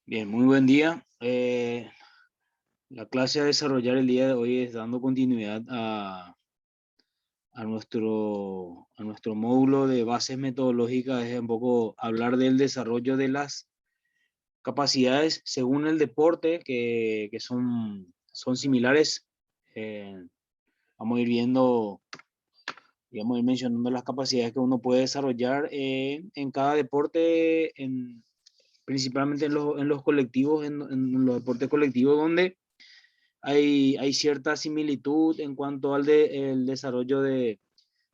Bien, muy buen día. La clase a desarrollar el día de hoy es dando continuidad a nuestro módulo de bases metodológicas, es un poco hablar del desarrollo de las capacidades según el deporte, que son similares. Eh, Vamos a ir viendo, digamos, ir mencionando las capacidades que uno puede desarrollar en cada deporte, principalmente en los colectivos, en los deportes colectivos, donde hay cierta similitud en cuanto el desarrollo de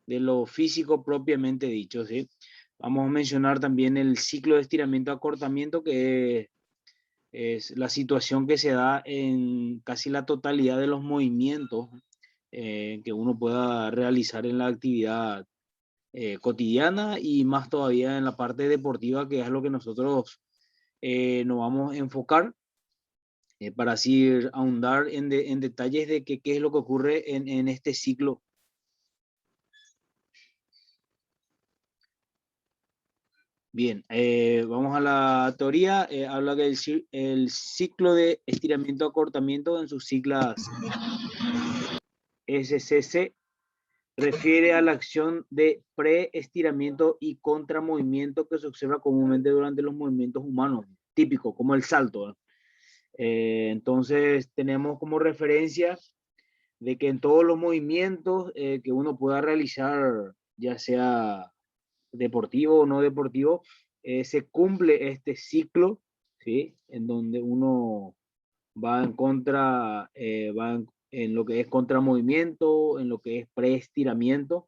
lo físico propiamente dicho, ¿sí? Vamos a mencionar también el ciclo de estiramiento-acortamiento, que es la situación que se da en casi la totalidad de los movimientos que uno pueda realizar en la actividad cotidiana, y más todavía en la parte deportiva, que es lo que nosotros nos vamos a enfocar, para así ahondar en detalles de qué es lo que ocurre en este ciclo. Bien, vamos a la teoría. Habla que el ciclo de estiramiento-acortamiento, en sus siglas SCC, refiere a la acción de preestiramiento y contramovimiento que se observa comúnmente durante los movimientos humanos, típico, como el salto, ¿eh? Entonces, tenemos como referencia de que en todos los movimientos que uno pueda realizar, ya sea deportivo o no deportivo, se cumple este ciclo, ¿sí? En donde uno va en contra, en lo que es contramovimiento, en lo que es preestiramiento.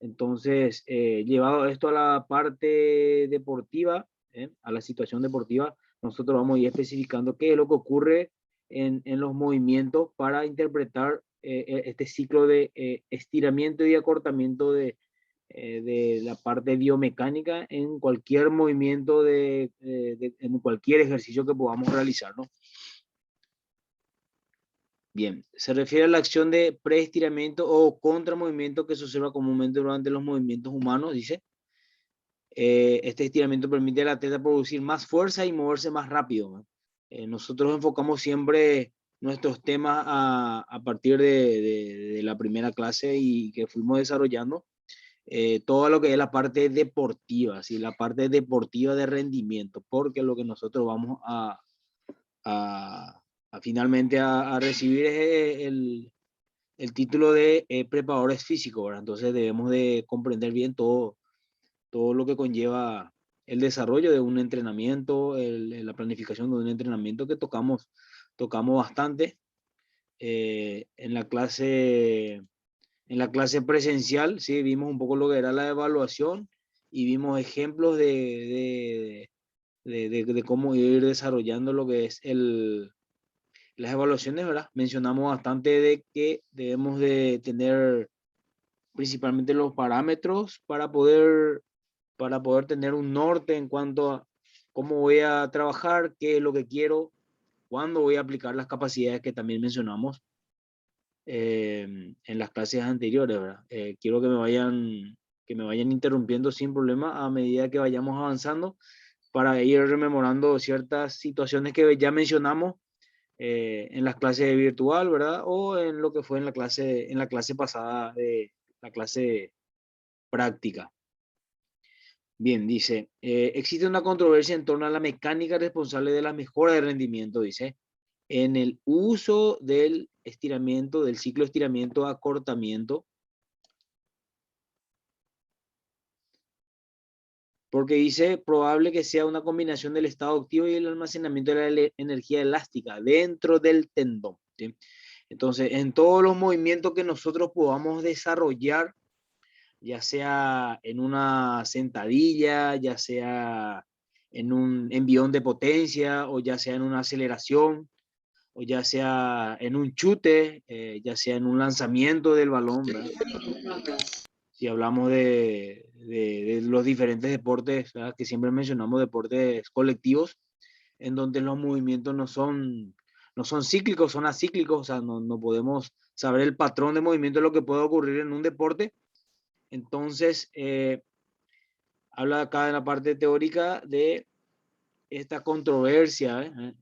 Entonces, llevado esto a la parte deportiva, a la situación deportiva, nosotros vamos a ir especificando qué es lo que ocurre en los movimientos para interpretar este ciclo de estiramiento y acortamiento de la parte biomecánica en cualquier movimiento, en cualquier ejercicio que podamos realizar, ¿no? Bien, se refiere a la acción de preestiramiento o contramovimiento que se observa comúnmente durante los movimientos humanos, dice. Este estiramiento permite al atleta producir más fuerza y moverse más rápido, ¿no? Nosotros enfocamos siempre nuestros temas a partir de la primera clase y que fuimos desarrollando todo lo que es la parte deportiva, ¿sí? La parte deportiva de rendimiento, porque lo que nosotros vamos a, finalmente a recibir es el título de preparadores físicos, ¿verdad? Entonces debemos de comprender bien todo lo que conlleva el desarrollo de un entrenamiento, la planificación de un entrenamiento que tocamos bastante en la clase presencial. Sí, vimos un poco lo que era la evaluación y vimos ejemplos de cómo ir desarrollando lo que es las evaluaciones, ¿verdad? Mencionamos bastante de que debemos de tener principalmente los parámetros para poder tener un norte en cuanto a cómo voy a trabajar, qué es lo que quiero, cuándo voy a aplicar las capacidades que también mencionamos en las clases anteriores, ¿verdad? Quiero que me vayan interrumpiendo sin problema a medida que vayamos avanzando, para ir rememorando ciertas situaciones que ya mencionamos en las clases virtual, ¿verdad? O en lo que fue en la clase pasada, la clase práctica. Bien, dice, existe una controversia en torno a la mecánica responsable de la mejora de rendimiento, dice, en el uso del estiramiento, del ciclo estiramiento-acortamiento, porque dice, probable que sea una combinación del estado activo y el almacenamiento de la energía elástica dentro del tendón, ¿sí? Entonces, en todos los movimientos que nosotros podamos desarrollar, ya sea en una sentadilla, ya sea en un envión de potencia, o ya sea en una aceleración, o ya sea en un chute, ya sea en un lanzamiento del balón, ¿verdad? Si hablamos de los diferentes deportes, ¿verdad? Que siempre mencionamos deportes colectivos, en donde los movimientos no son cíclicos, son acíclicos. O sea, no podemos saber el patrón de movimiento de lo que puede ocurrir en un deporte. Entonces, habla acá en la parte teórica de esta controversia,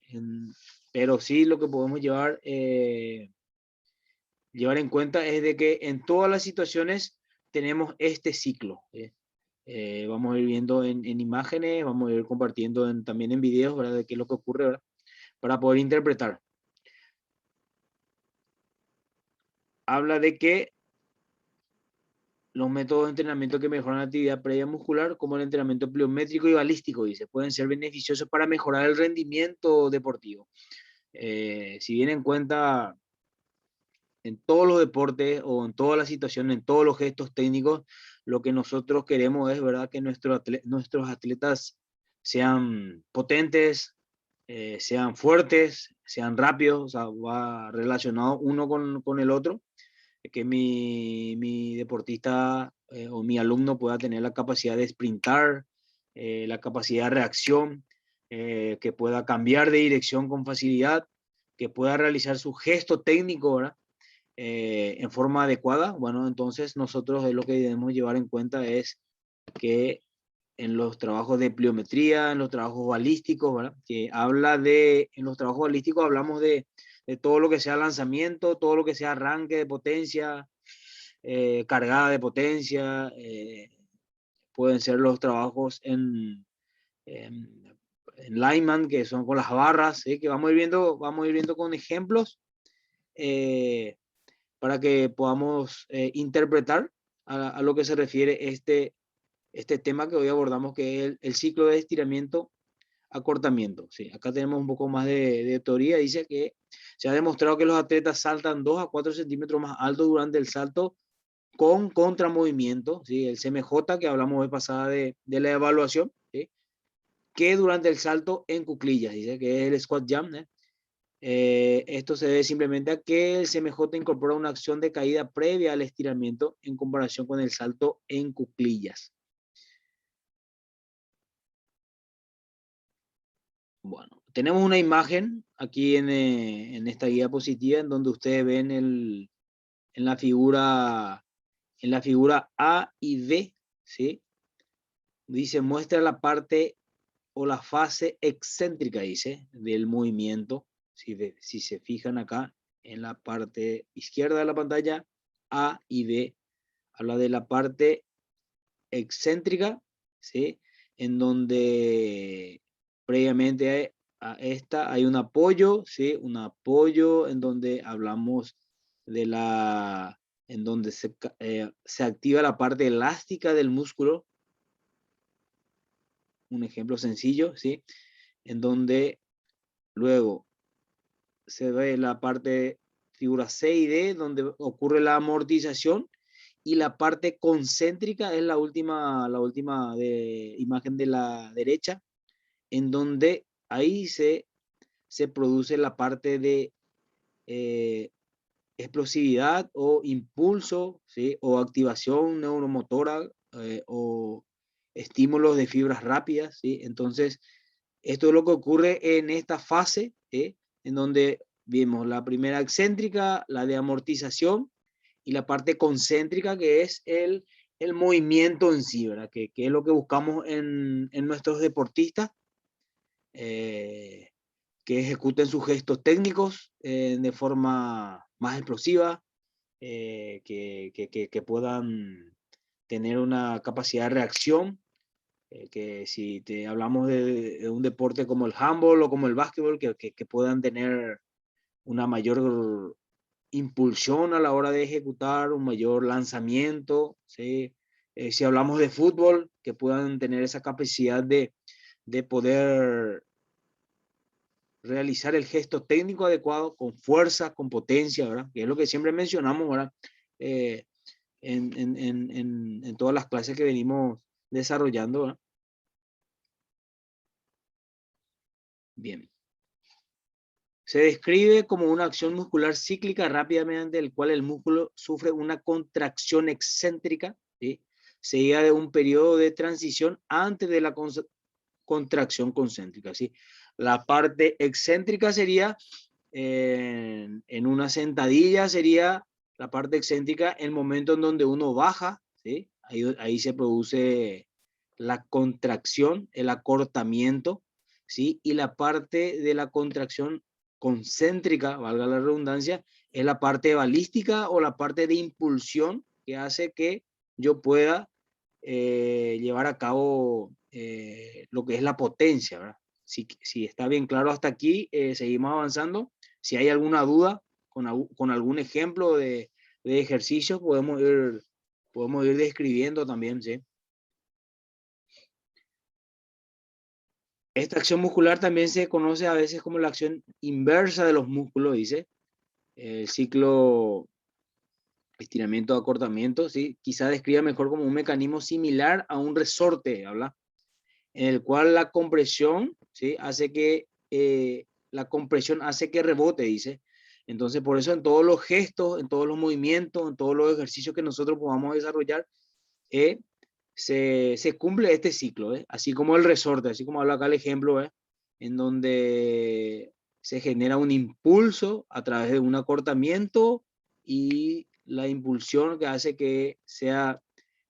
pero sí lo que podemos llevar en cuenta es de que en todas las situaciones tenemos este ciclo. Vamos a ir viendo en imágenes, vamos a ir compartiendo también en videos, ¿verdad? De qué es lo que ocurre, ¿verdad? Para poder interpretar. Habla de que los métodos de entrenamiento que mejoran la actividad previa muscular, como el entrenamiento pliométrico y balístico, dice, pueden ser beneficiosos para mejorar el rendimiento deportivo. Si bien en cuenta en todos los deportes o en todas las situaciones, en todos los gestos técnicos, lo que nosotros queremos es, ¿verdad?, que nuestros atletas sean potentes, sean fuertes, sean rápidos, o sea, va relacionado uno con el otro, que mi deportista o mi alumno pueda tener la capacidad de sprintar, la capacidad de reacción, que pueda cambiar de dirección con facilidad, que pueda realizar su gesto técnico, ¿verdad? En forma adecuada. Bueno, entonces nosotros lo que debemos llevar en cuenta es que en los trabajos de pliometría, en los trabajos balísticos, ¿verdad? En los trabajos balísticos hablamos de todo lo que sea lanzamiento, todo lo que sea arranque de potencia, cargada de potencia, pueden ser los trabajos en lineman, que son con las barras, ¿sí? Que vamos a ir viendo con ejemplos, para que podamos interpretar a lo que se refiere este tema que hoy abordamos, que es el ciclo de estiramiento, acortamiento. ¿Sí? Acá tenemos un poco más de teoría. Dice que se ha demostrado que los atletas saltan 2 a 4 centímetros más alto durante el salto con contramovimiento, ¿sí? El CMJ que hablamos hoy pasada de la evaluación, ¿sí? Que durante el salto en cuclillas, dice que es el squat jump, ¿eh? Esto se debe simplemente a que el CMJ incorpora una acción de caída previa al estiramiento en comparación con el salto en cuclillas. Bueno, tenemos una imagen aquí en esta guía diapositiva en donde ustedes ven en la figura A y B, ¿sí? Dice, muestra la parte o la fase excéntrica, dice, del movimiento. Si se fijan acá en la parte izquierda de la pantalla, A y B, habla de la parte excéntrica, ¿sí? En donde previamente a esta hay un apoyo, ¿sí? Un apoyo en donde hablamos en donde se activa la parte elástica del músculo. Un ejemplo sencillo, ¿sí? En donde luego se ve la parte figura C y D, donde ocurre la amortización, y la parte concéntrica es la última imagen de la derecha, en donde ahí se produce la parte de explosividad o impulso, ¿sí? O activación neuromotora, o estímulos de fibras rápidas, ¿sí? Entonces, esto es lo que ocurre en esta fase, en donde vimos la primera excéntrica, la de amortización, y la parte concéntrica, que es el movimiento en sí, ¿verdad? Que es lo que buscamos en nuestros deportistas, que ejecuten sus gestos técnicos de forma más explosiva, que puedan tener una capacidad de reacción, que si te hablamos de un deporte como el handball o como el básquetbol, que puedan tener una mayor impulsión a la hora de ejecutar, un mayor lanzamiento, ¿sí? Si hablamos de fútbol, que puedan tener esa capacidad de poder realizar el gesto técnico adecuado con fuerza, con potencia, ¿verdad? Que es lo que siempre mencionamos, ¿verdad? Eh, en todas las clases que venimos desarrollando, ¿verdad? Bien. Se describe como una acción muscular cíclica rápida mediante el cual el músculo sufre una contracción excéntrica, ¿sí? Seguida de un periodo de transición antes de la contracción concéntrica, ¿sí? La parte excéntrica sería, en una sentadilla sería la parte excéntrica, el momento en donde uno baja, ¿sí? Ahí se produce la contracción, el acortamiento. ¿sí? Y la parte de la contracción concéntrica, valga la redundancia, es la parte balística o la parte de impulsión que hace que yo pueda llevar a cabo lo que es la potencia, ¿verdad? Si está bien claro hasta aquí, seguimos avanzando. Si hay alguna duda con algún ejemplo de ejercicio, podemos ir describiendo también, ¿sí? Esta acción muscular también se conoce a veces como la acción inversa de los músculos, dice. El ciclo estiramiento, acortamiento, ¿sí? Quizá describa mejor como un mecanismo similar a un resorte, ¿habla? En el cual la compresión, ¿sí? La compresión hace que rebote, dice. Entonces, por eso en todos los gestos, en todos los movimientos, en todos los ejercicios que nosotros podamos desarrollar, eh, se cumple este ciclo, así como el resorte, así como habla acá el ejemplo, en donde se genera un impulso a través de un acortamiento y la impulsión que hace que se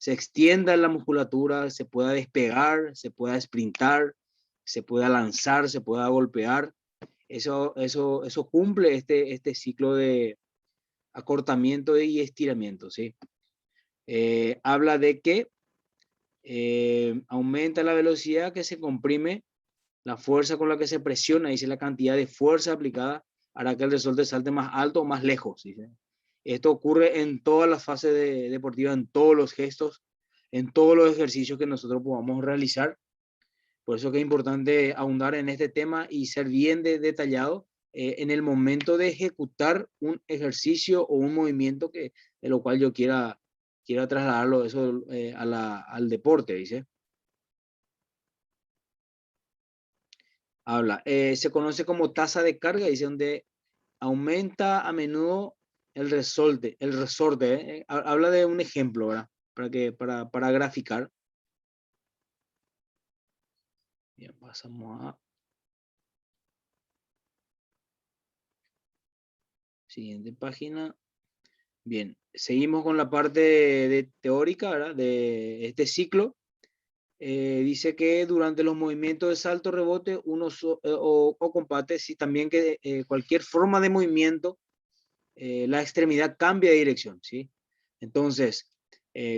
extienda la musculatura, se pueda despegar, se pueda sprintar, se pueda lanzar, se pueda golpear. Eso cumple este ciclo de acortamiento y estiramiento, ¿sí? Habla de que aumenta la velocidad que se comprime, la fuerza con la que se presiona, dice la cantidad de fuerza aplicada hará que el resorte salte más alto o más lejos. Dice. Esto ocurre en todas las fases deportivas, en todos los gestos, en todos los ejercicios que nosotros podamos realizar. Por eso que es importante ahondar en este tema y ser bien detallado en el momento de ejecutar un ejercicio o un movimiento de lo cual yo quiera trasladarlo eso, al deporte, dice. Habla. Se conoce como tasa de carga, dice, donde aumenta a menudo el resorte. Habla de un ejemplo, ¿verdad? Para graficar. Bien, pasamos a siguiente página. Bien, seguimos con la parte teórica, ¿verdad? De este ciclo. Dice que durante los movimientos de salto, rebote, o compate, si también que cualquier forma de movimiento, la extremidad cambia de dirección, ¿sí? Entonces,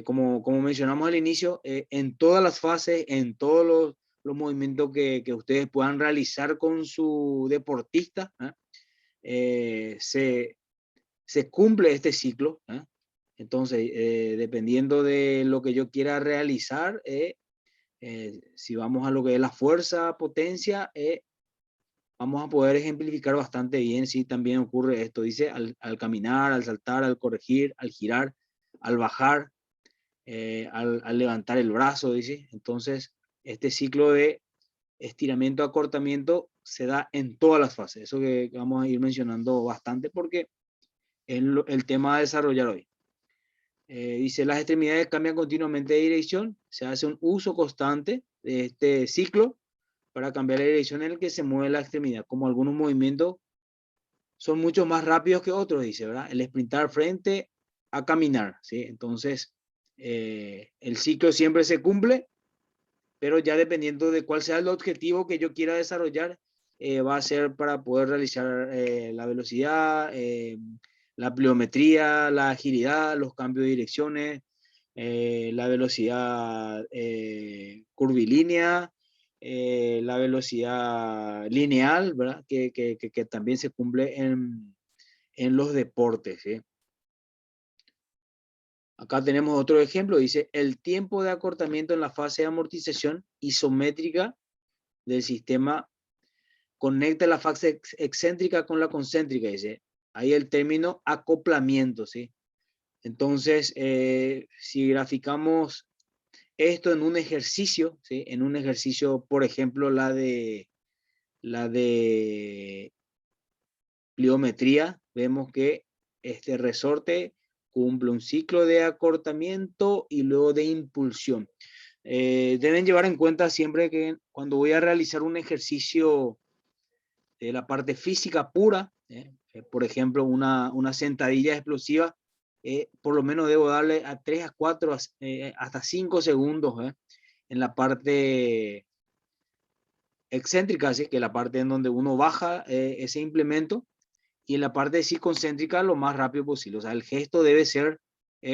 como mencionamos al inicio, en todas las fases, en todos los movimientos que ustedes puedan realizar con su deportista, se cumple este ciclo. Entonces, dependiendo de lo que yo quiera realizar, si vamos a lo que es la fuerza, potencia, vamos a poder ejemplificar bastante bien si también ocurre esto. Dice, al caminar, al saltar, al corregir, al girar, al bajar, al levantar el brazo, dice. Entonces, este ciclo de estiramiento, acortamiento se da en todas las fases. Eso que vamos a ir mencionando bastante porque es el tema a desarrollar hoy. Dice, las extremidades cambian continuamente de dirección, se hace un uso constante de este ciclo para cambiar la dirección en la que se mueve la extremidad, como algunos movimientos son mucho más rápidos que otros, dice, ¿verdad? El sprintar frente a caminar, ¿sí? Entonces, el ciclo siempre se cumple, pero ya dependiendo de cuál sea el objetivo que yo quiera desarrollar, va a ser para poder realizar la velocidad, la pliometría, la agilidad, los cambios de direcciones, la velocidad curvilínea, la velocidad lineal, ¿verdad? Que también se cumple en los deportes, ¿sí? Acá tenemos otro ejemplo, dice, el tiempo de acortamiento en la fase de amortización isométrica del sistema conecta la fase excéntrica con la concéntrica, dice. Ahí el término acoplamiento, ¿sí? Entonces, si graficamos esto en un ejercicio, ¿sí? En un ejercicio, por ejemplo, la de pliometría, vemos que este resorte cumple un ciclo de acortamiento y luego de impulsión. Deben llevar en cuenta siempre que cuando voy a realizar un ejercicio de la parte física pura, por ejemplo, una sentadilla explosiva, por lo menos debo darle a 3 a 4, hasta 5 segundos en la parte excéntrica, ¿sí? Que es la parte en donde uno baja ese implemento, y en la parte sí concéntrica lo más rápido posible. O sea, el gesto debe ser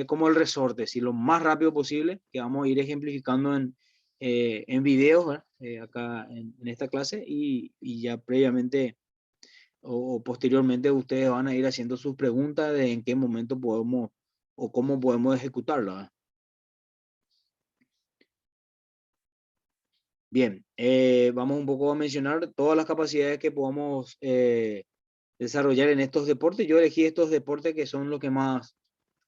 como el resorte, ¿sí? Lo más rápido posible, que vamos a ir ejemplificando en videos, acá en esta clase, y ya previamente o posteriormente ustedes van a ir haciendo sus preguntas de en qué momento podemos o cómo podemos ejecutarlo, ¿verdad? Bien, vamos un poco a mencionar todas las capacidades que podamos desarrollar en estos deportes. Yo elegí estos deportes que son los que más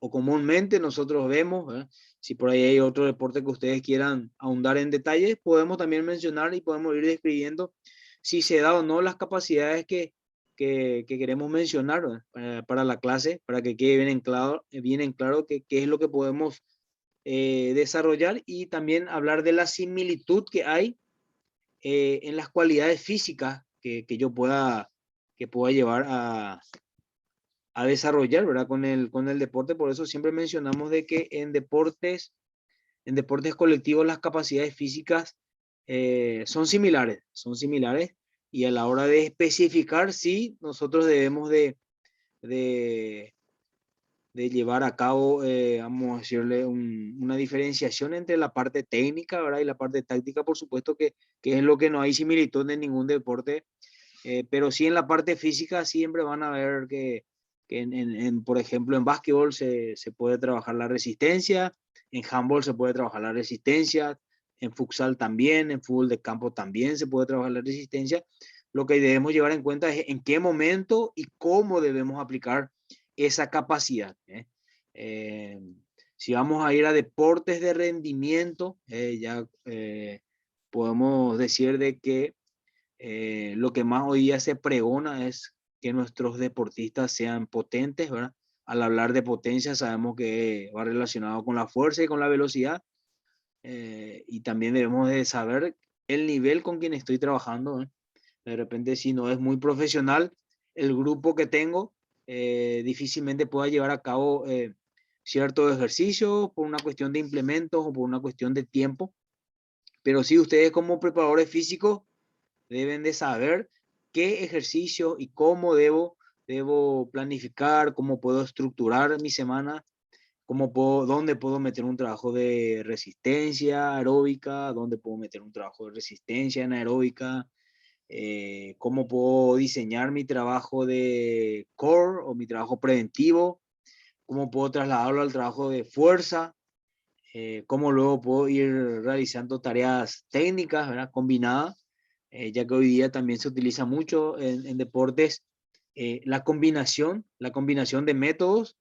o comúnmente nosotros vemos, ¿verdad? Si por ahí hay otro deporte que ustedes quieran ahondar en detalles, podemos también mencionar y podemos ir describiendo si se da o no las capacidades que queremos mencionar, ¿verdad? Para la clase, para que quede bien en claro qué es lo que podemos desarrollar, y también hablar de la similitud que hay en las cualidades físicas que pueda llevar a desarrollar, ¿verdad? Con el deporte. Por eso siempre mencionamos de que en deportes colectivos las capacidades físicas son similares, y a la hora de especificar, sí, nosotros debemos de, de llevar a cabo, vamos a decirle, una diferenciación entre la parte técnica, ¿verdad? Y la parte táctica, por supuesto, que es lo que no hay similitud en ningún deporte, pero sí en la parte física siempre van a ver que por ejemplo, en básquetbol se puede trabajar la resistencia, en handball se puede trabajar la resistencia, en futsal también, en fútbol de campo también se puede trabajar la resistencia. Lo que debemos llevar en cuenta es en qué momento y cómo debemos aplicar esa capacidad, ¿eh? Eh, si vamos a ir a deportes de rendimiento, ya podemos decir de que lo que más hoy día se pregona es que nuestros deportistas sean potentes, ¿verdad? Al hablar de potencia sabemos que va relacionado con la fuerza y con la velocidad, y también debemos de saber el nivel con quien estoy trabajando, ¿eh? De repente, si no es muy profesional el grupo que tengo, difícilmente pueda llevar a cabo ciertos ejercicios por una cuestión de implementos o por una cuestión de tiempo. Pero sí, ustedes como preparadores físicos deben de saber qué ejercicio y cómo debo planificar, cómo puedo estructurar mi semana, dónde puedo meter un trabajo de resistencia aeróbica, dónde puedo meter un trabajo de resistencia anaeróbica, cómo puedo diseñar mi trabajo de core o mi trabajo preventivo, cómo puedo trasladarlo al trabajo de fuerza, cómo luego puedo ir realizando tareas técnicas, ¿verdad? Combinadas, ya que hoy día también se utiliza mucho en deportes la combinación de métodos,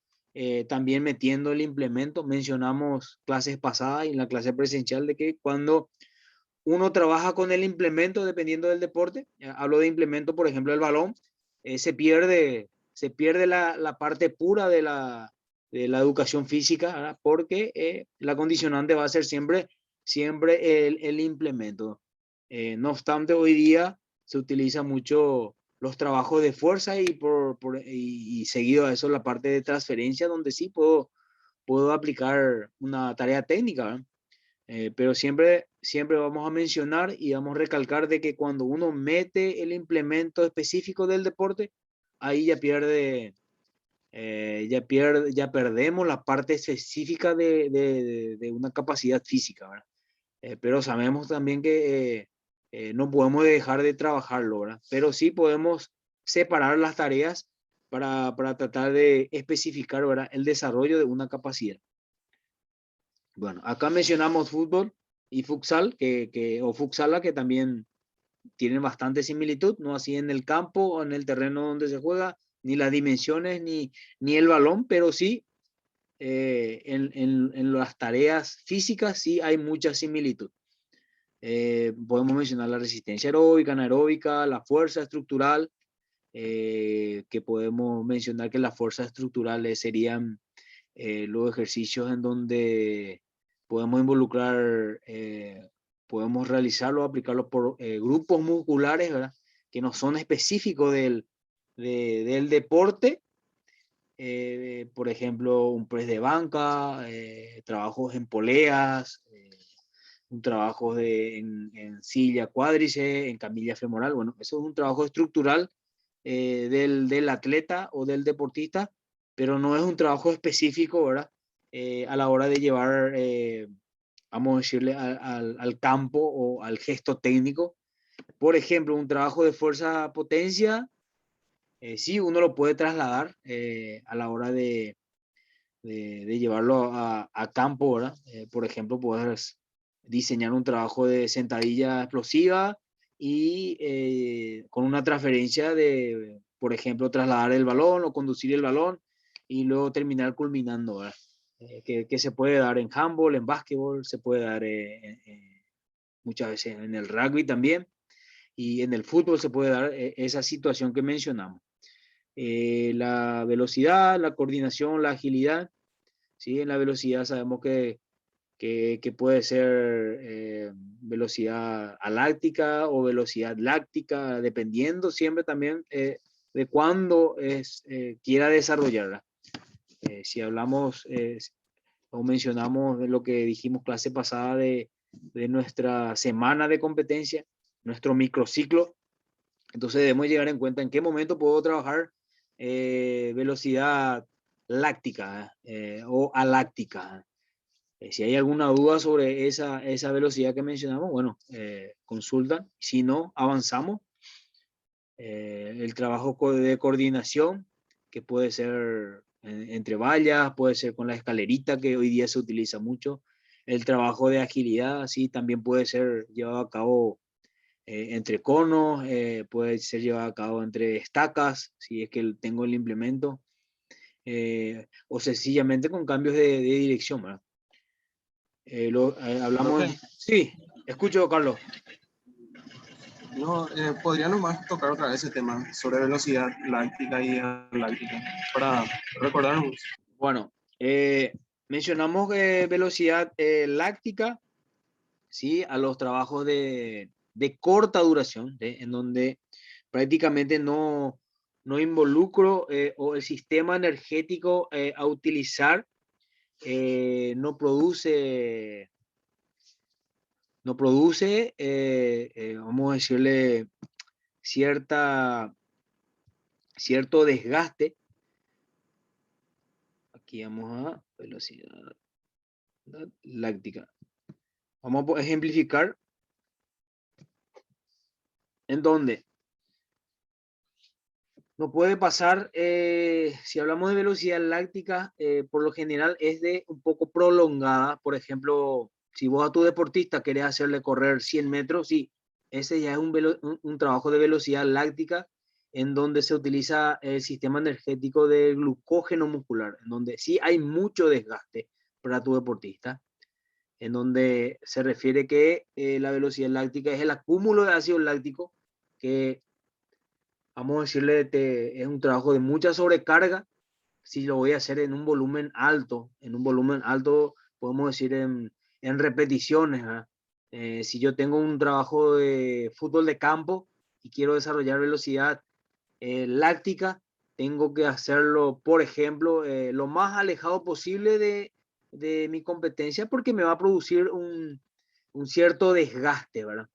también metiendo el implemento. Mencionamos clases pasadas y en la clase presencial de que cuando uno trabaja con el implemento, dependiendo del deporte, hablo de implemento, por ejemplo, el balón, se pierde la parte pura de la educación física, ¿verdad? Porque la condicionante va a ser siempre el implemento. No obstante, hoy día se utiliza mucho los trabajos de fuerza y seguido a eso la parte de transferencia, donde sí puedo aplicar una tarea técnica, ¿verdad? Pero siempre vamos a mencionar y vamos a recalcar de que cuando uno mete el implemento específico del deporte, ahí ya perdemos la parte específica de una capacidad física, ¿verdad? Pero sabemos también que no podemos dejar de trabajarlo, ¿verdad? Pero sí podemos separar las tareas para tratar de especificar, ¿verdad?, el desarrollo de una capacidad. Bueno, acá mencionamos fútbol y futsal, o futsala, que también tienen bastante similitud, no así en el campo o en el terreno donde se juega, ni las dimensiones, ni el balón, pero sí en las tareas físicas sí hay mucha similitud. Podemos mencionar la resistencia aeróbica, anaeróbica, la fuerza estructural, que podemos mencionar que las fuerzas estructurales serían los ejercicios en donde podemos involucrar, podemos realizarlo, aplicarlo por grupos musculares, ¿verdad?, que no son específicos del deporte. Por ejemplo, un press de banca, trabajos en poleas, un trabajo en silla cuádriceps, en camilla femoral. Bueno, eso es un trabajo estructural del atleta o del deportista, pero no es un trabajo específico, ¿verdad? A la hora de llevar, vamos a decirle, al campo o al gesto técnico. Por ejemplo, un trabajo de fuerza-potencia, sí, uno lo puede trasladar a la hora de llevarlo a campo, ¿verdad? Por ejemplo, puedes diseñar un trabajo de sentadilla explosiva y con una transferencia de, por ejemplo, trasladar el balón o conducir el balón y luego terminar culminando, ¿verdad? Que se puede dar en handball, en básquetbol, se puede dar muchas veces en el rugby también, y en el fútbol se puede dar esa situación que mencionamos. La velocidad, la coordinación, la agilidad, ¿sí? En la velocidad sabemos que puede ser velocidad aláctica o velocidad láctica, dependiendo siempre también de cuándo quiera desarrollarla. Si hablamos o mencionamos de lo que dijimos clase pasada de nuestra semana de competencia, nuestro microciclo, entonces debemos llegar en cuenta en qué momento puedo trabajar velocidad láctica o aláctica. Si hay alguna duda sobre esa velocidad que mencionamos, bueno, consultan. Si no, avanzamos. El trabajo de coordinación, que puede ser entre vallas, puede ser con la escalerita, que hoy día se utiliza mucho. El trabajo de agilidad, sí, también puede ser llevado a cabo entre conos, puede ser llevado a cabo entre estacas, si es que tengo el implemento, o sencillamente con cambios de dirección, ¿verdad? Hablamos... Profe, Sí, escucho, Carlos. no, podría nomás tocar otra vez ese tema sobre velocidad láctica y galáctica para recordarnos. Bueno, mencionamos velocidad láctica, ¿sí? A los trabajos de corta duración, en donde prácticamente no involucro o el sistema energético a utilizar no produce, vamos a decirle, cierto desgaste. Aquí vamos a velocidad láctica. Vamos a ejemplificar en donde no puede pasar, si hablamos de velocidad láctica, por lo general es de un poco prolongada. Por ejemplo, si vos a tu deportista querés hacerle correr 100 metros, sí, ese ya es un trabajo de velocidad láctica en donde se utiliza el sistema energético de glucógeno muscular, en donde sí hay mucho desgaste para tu deportista, en donde se refiere que la velocidad láctica es el acúmulo de ácido láctico que, vamos a decirle, es un trabajo de mucha sobrecarga. Si lo voy a hacer en un volumen alto, podemos decir en repeticiones. Si yo tengo un trabajo de fútbol de campo y quiero desarrollar velocidad láctica, tengo que hacerlo, por ejemplo, lo más alejado posible de mi competencia, porque me va a producir un cierto desgaste, ¿verdad?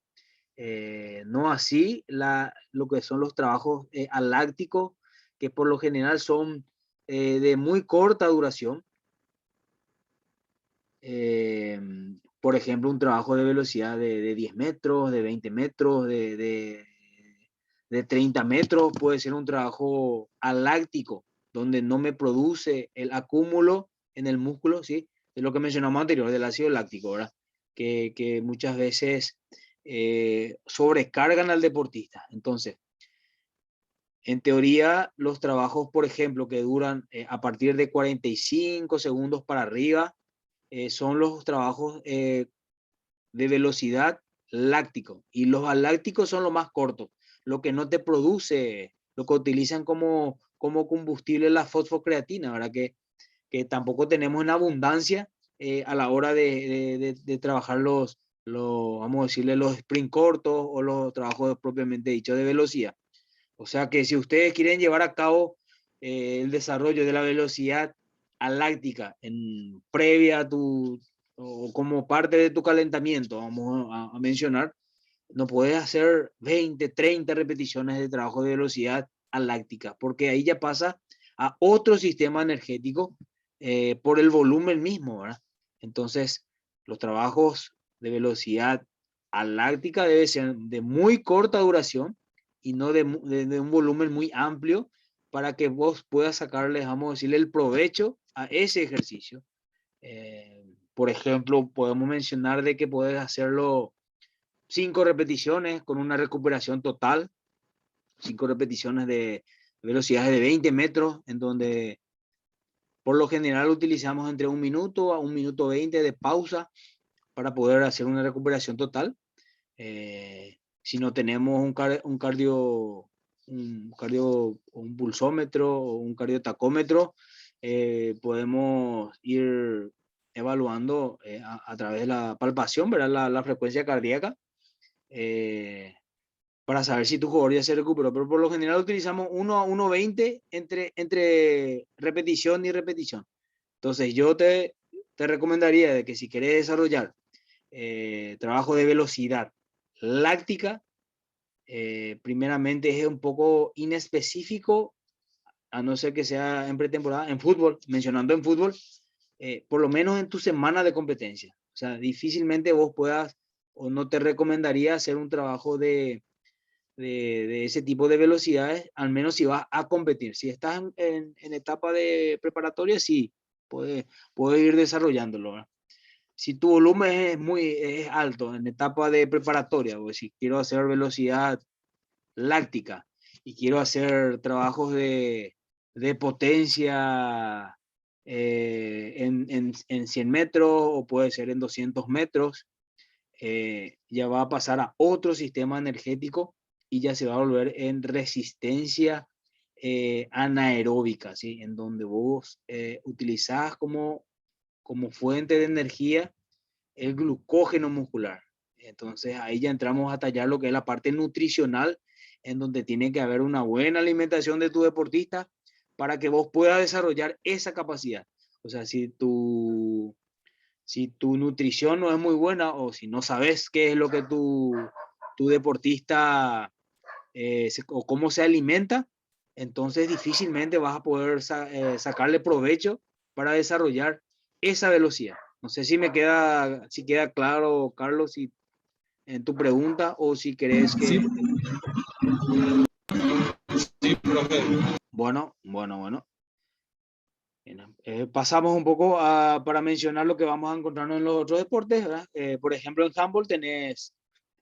No así lo que son los trabajos alácticos, que por lo general son de muy corta duración. Por ejemplo, un trabajo de velocidad de 10 metros, de 20 metros, de 30 metros, puede ser un trabajo aláctico, donde no me produce el acúmulo en el músculo, ¿sí? De lo que mencionamos anterior, del ácido láctico, ¿verdad? Que muchas veces sobrecargan al deportista. Entonces, en teoría, los trabajos, por ejemplo, que duran a partir de 45 segundos para arriba, son los trabajos de velocidad láctico. Y los alácticos son los más cortos, lo que no te produce, lo que utilizan como combustible la fosfocreatina, ¿verdad? Que tampoco tenemos en abundancia a la hora de trabajar vamos a decirle, los sprint cortos o los trabajos propiamente dichos de velocidad. O sea que si ustedes quieren llevar a cabo el desarrollo de la velocidad aláctica previa a tu o como parte de tu calentamiento, vamos a mencionar, no puedes hacer 20, 30 repeticiones de trabajo de velocidad aláctica, porque ahí ya pasa a otro sistema energético por el volumen mismo, ¿verdad? Entonces, los trabajos de velocidad aláctica deben ser de muy corta duración y no de un volumen muy amplio para que vos puedas sacarle, vamos a decirle, el provecho a ese ejercicio. Por ejemplo, podemos mencionar de que puedes hacerlo 5 repeticiones con una recuperación total, 5 repeticiones de velocidades de 20 metros, en donde por lo general utilizamos entre 1 minuto a 1 minuto 20 de pausa para poder hacer una recuperación total. Si no tenemos un pulsómetro o un cardiotacómetro, podemos ir evaluando a través de la palpación, ¿verdad? La frecuencia cardíaca, para saber si tu jugador ya se recuperó. Pero por lo general utilizamos 1 a 1,20 entre repetición y repetición. Entonces yo te recomendaría de que si querés desarrollar trabajo de velocidad láctica, primeramente es un poco inespecífico, a no ser que sea en pretemporada, en fútbol, mencionando en fútbol, por lo menos en tu semana de competencia. O sea, difícilmente vos puedas, o no te recomendaría hacer un trabajo de ese tipo de velocidades, al menos si vas a competir. Si estás en etapa de preparatoria, sí, puedes ir desarrollándolo, ¿verdad? Si tu volumen es alto en etapa de preparatoria, o si quiero hacer velocidad láctica y quiero hacer trabajos de potencia en 100 metros o puede ser en 200 metros, ya va a pasar a otro sistema energético y ya se va a volver en resistencia anaeróbica, ¿sí? En donde vos utilizás como fuente de energía el glucógeno muscular. Entonces ahí ya entramos a tallar lo que es la parte nutricional, en donde tiene que haber una buena alimentación de tu deportista para que vos puedas desarrollar esa capacidad. O sea, si tu nutrición no es muy buena o si no sabes qué es lo que tu deportista o cómo se alimenta, entonces difícilmente vas a poder sacarle provecho para desarrollar esa velocidad. No sé si queda claro, Carlos, si, en tu pregunta o si crees Sí, que... sí, profe. Bueno. Pasamos un poco para mencionar lo que vamos a encontrarnos en los otros deportes, ¿verdad? Por ejemplo, en handball tenés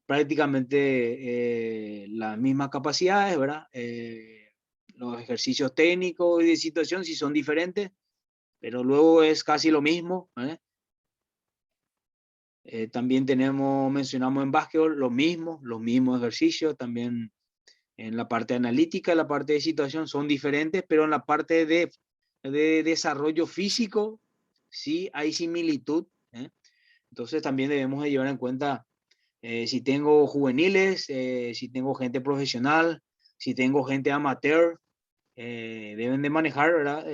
prácticamente las mismas capacidades, ¿verdad? Los ejercicios técnicos y de situación sí son diferentes, pero luego es casi lo mismo, ¿eh? También mencionamos en básquetbol los mismos ejercicios, también en la parte analítica, la parte de situación son diferentes, pero en la parte de desarrollo físico sí hay similitud, ¿eh? Entonces también debemos de llevar en cuenta si tengo juveniles, si tengo gente profesional, si tengo gente amateur, deben de manejar, ¿verdad?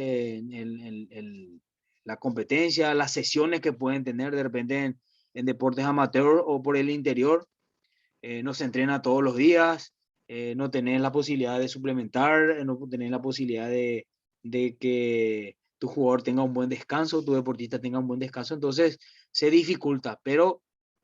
La competencia, las sesiones que pueden tener de repente en deportes amateur o por el interior. No se entrena todos los días, no tenés la posibilidad de suplementar, no tenés la posibilidad de que tu jugador tenga un buen descanso, tu deportista tenga un buen descanso, entonces se dificulta, pero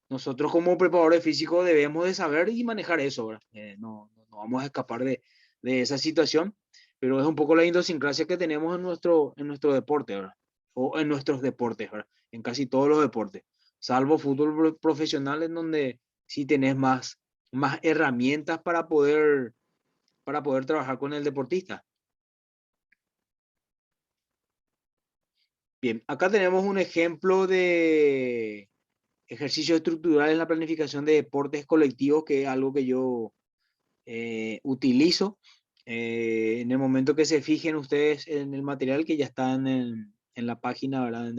nosotros como preparadores físicos debemos de saber y manejar eso, ¿verdad? No vamos a escapar de esa situación, pero es un poco la idiosincrasia que tenemos en nuestro deporte, ¿verdad? O en nuestros deportes, ¿verdad? En casi todos los deportes, salvo fútbol profesional en donde sí tenés más herramientas para poder trabajar con el deportista. Bien, acá tenemos un ejemplo de ejercicios estructurales en la planificación de deportes colectivos, que es algo que yo utilizo. En el momento que se fijen ustedes en el material que ya está en la página, ¿verdad?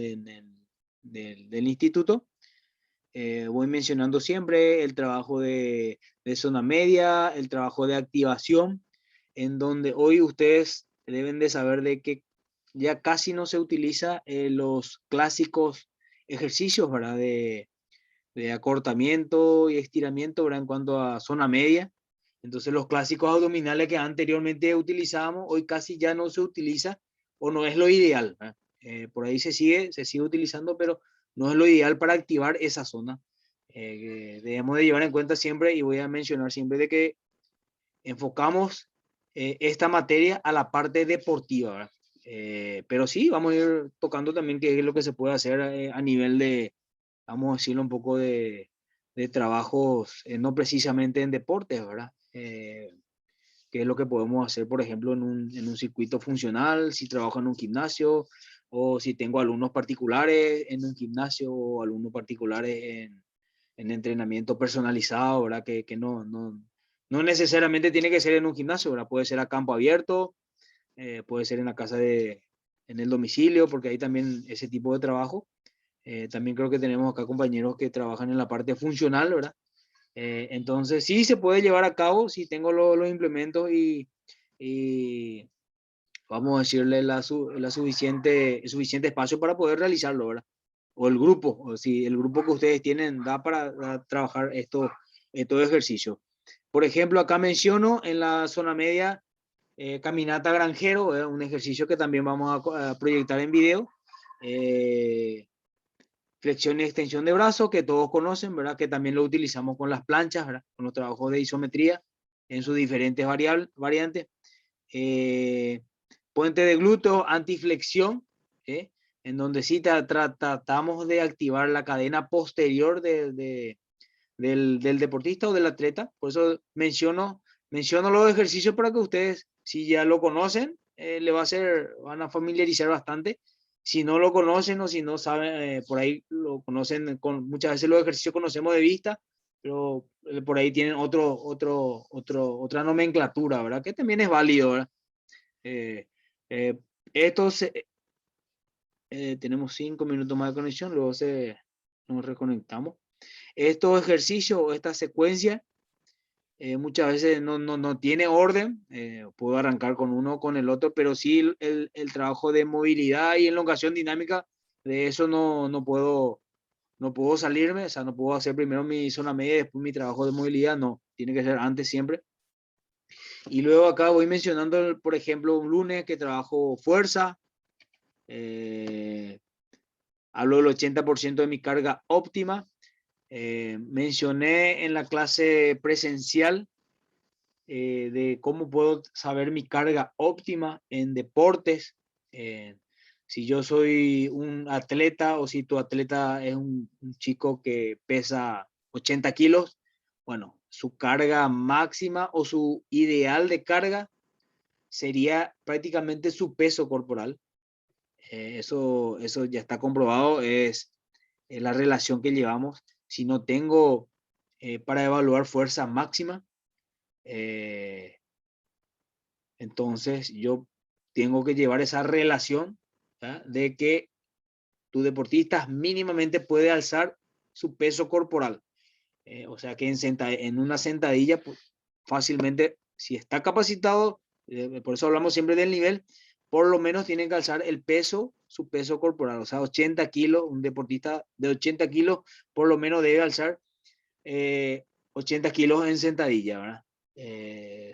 Del instituto, voy mencionando siempre el trabajo de zona media, el trabajo de activación, en donde hoy ustedes deben de saber de que ya casi no se utiliza los clásicos ejercicios, ¿verdad? De acortamiento y estiramiento, ¿verdad? En cuanto a zona media. Entonces los clásicos abdominales que anteriormente utilizábamos, hoy casi ya no se utiliza o no es lo ideal, ¿verdad? Por ahí se sigue utilizando, pero no es lo ideal para activar esa zona. Debemos de llevar en cuenta siempre, y voy a mencionar siempre, de que enfocamos esta materia a la parte deportiva, ¿verdad? Pero sí, vamos a ir tocando también qué es lo que se puede hacer a nivel de, vamos a decirlo, un poco de trabajos, no precisamente en deportes, ¿verdad? Qué es lo que podemos hacer, por ejemplo, en un circuito funcional, si trabajo en un gimnasio, o si tengo alumnos particulares en un gimnasio, o alumnos particulares en entrenamiento personalizado, ¿verdad? Que no necesariamente tiene que ser en un gimnasio, ¿verdad? Puede ser a campo abierto, puede ser en la casa en el domicilio, porque hay también ese tipo de trabajo. También creo que tenemos acá compañeros que trabajan en la parte funcional, ¿verdad? Entonces sí se puede llevar a cabo si tengo los implementos y vamos a decirle el suficiente espacio para poder realizarlo, ¿verdad? O el grupo, o si el grupo que ustedes tienen da para trabajar estos ejercicios. Por ejemplo, acá menciono en la zona media caminata granjero, un ejercicio que también vamos a proyectar en video. Eh, Flexión y extensión de brazo, que todos conocen, ¿verdad? Que también lo utilizamos con las planchas, ¿verdad? Con los trabajos de isometría en sus diferentes variantes. Eh, Puente de glúteo, antiflexión, ¿eh? En donde sí tratamos de activar la cadena posterior del deportista o del atleta. Por eso menciono los ejercicios para que ustedes, si ya lo conocen, van a familiarizar bastante. Si no lo conocen o si no saben, por ahí lo conocen, muchas veces los ejercicios conocemos de vista, pero por ahí tienen otra nomenclatura, ¿verdad? Que también es válido, ¿verdad? Eh, eh, estos, tenemos 5 minutos más de conexión, luego nos reconectamos. Estos ejercicios o esta secuencia muchas veces no tiene orden, puedo arrancar con uno o con el otro, pero sí el trabajo de movilidad y elongación dinámica, de eso no puedo salirme, o sea, no puedo hacer primero mi zona media y después mi trabajo de movilidad, no, tiene que ser antes siempre. Y luego acá voy mencionando, por ejemplo, un lunes que trabajo fuerza, hablo del 80% de mi carga óptima. Mencioné en la clase presencial de cómo puedo saber mi carga óptima en deportes. Si yo soy un atleta o si tu atleta es un chico que pesa 80 kilos, bueno, su carga máxima o su ideal de carga sería prácticamente su peso corporal. Eso ya está comprobado, es la relación que llevamos. Si no tengo para evaluar fuerza máxima, eh, entonces yo tengo que llevar esa relación, ¿verdad? De que tu deportista mínimamente puede alzar su peso corporal. O sea que en una sentadilla, pues, fácilmente, si está capacitado, por eso hablamos siempre del nivel, por lo menos tiene que alzar el peso, su peso corporal. O sea, 80 kilos, un deportista de 80 kilos por lo menos debe alzar 80 kilos en sentadilla, ¿verdad?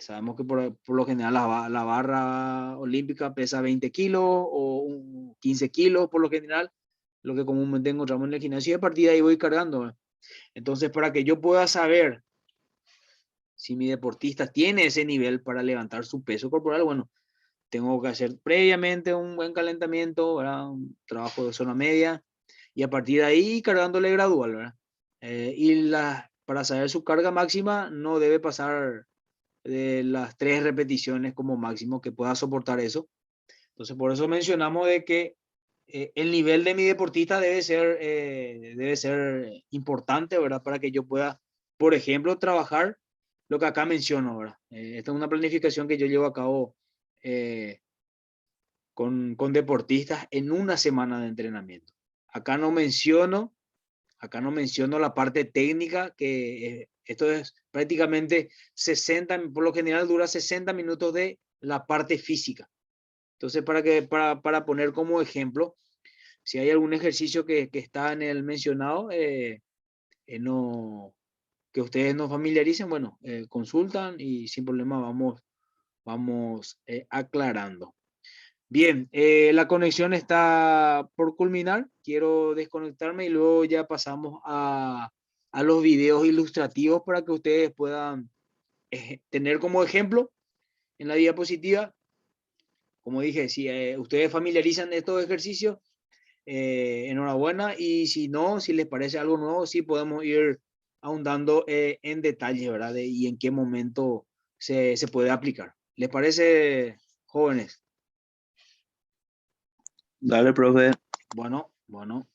Sabemos que por lo general la barra olímpica pesa 20 kilos o 15 kilos por lo general, lo que comúnmente encontramos en el gimnasio, y a partir de ahí voy cargando, ¿verdad? Entonces, para que yo pueda saber si mi deportista tiene ese nivel para levantar su peso corporal, bueno, tengo que hacer previamente un buen calentamiento, ¿verdad? Un trabajo de zona media, y a partir de ahí cargándole gradual, ¿verdad? Para saber su carga máxima no debe pasar de las 3 repeticiones como máximo que pueda soportar eso. Entonces, por eso mencionamos de que el nivel de mi deportista debe ser importante, ¿verdad? Para que yo pueda, por ejemplo, trabajar lo que acá menciono, ¿verdad? Esta es una planificación que yo llevo a cabo eh, con deportistas en una semana de entrenamiento. Acá no menciono, acá no menciono la parte técnica, que esto es prácticamente 60, por lo general dura 60 minutos de la parte física. Entonces, para poner como ejemplo, Si hay algún ejercicio que está en el mencionado, no, que ustedes no familiaricen, bueno, consultan y sin problema vamos aclarando. Bien, la conexión está por culminar. Quiero desconectarme y luego ya pasamos a los videos ilustrativos para que ustedes puedan tener como ejemplo en la diapositiva. Como dije, si ustedes familiarizan estos ejercicios, enhorabuena. Y si no, si les parece algo nuevo, sí podemos ir ahondando en detalle, ¿verdad? Y en qué momento se puede aplicar. ¿Les parece, jóvenes? Dale, profe. Bueno, bueno.